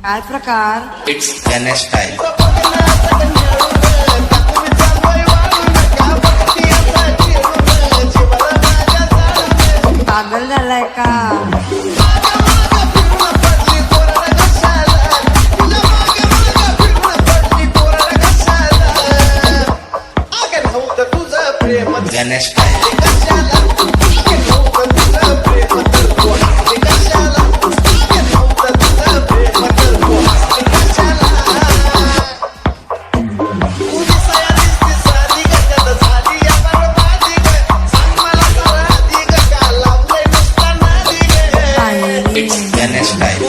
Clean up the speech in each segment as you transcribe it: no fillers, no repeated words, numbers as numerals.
काय प्रकार it's Ganesh style. पागल झालाय का Ganesh style. It's Ganesh style.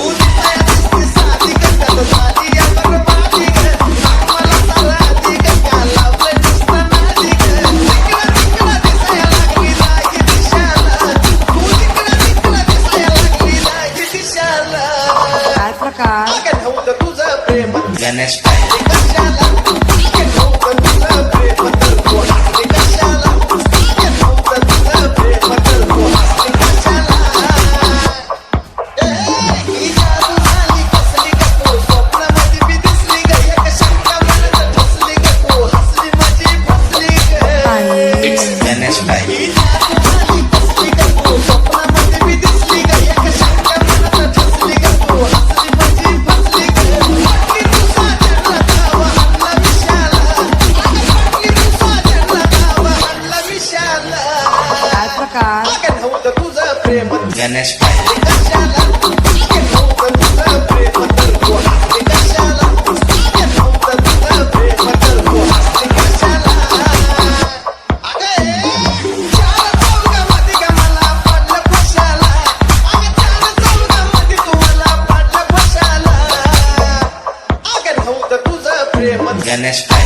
काय प्रकार Ganesh style. It's Ganesh style. काय प्रकार गणेश स्टाईल. गणेश स्टाईल.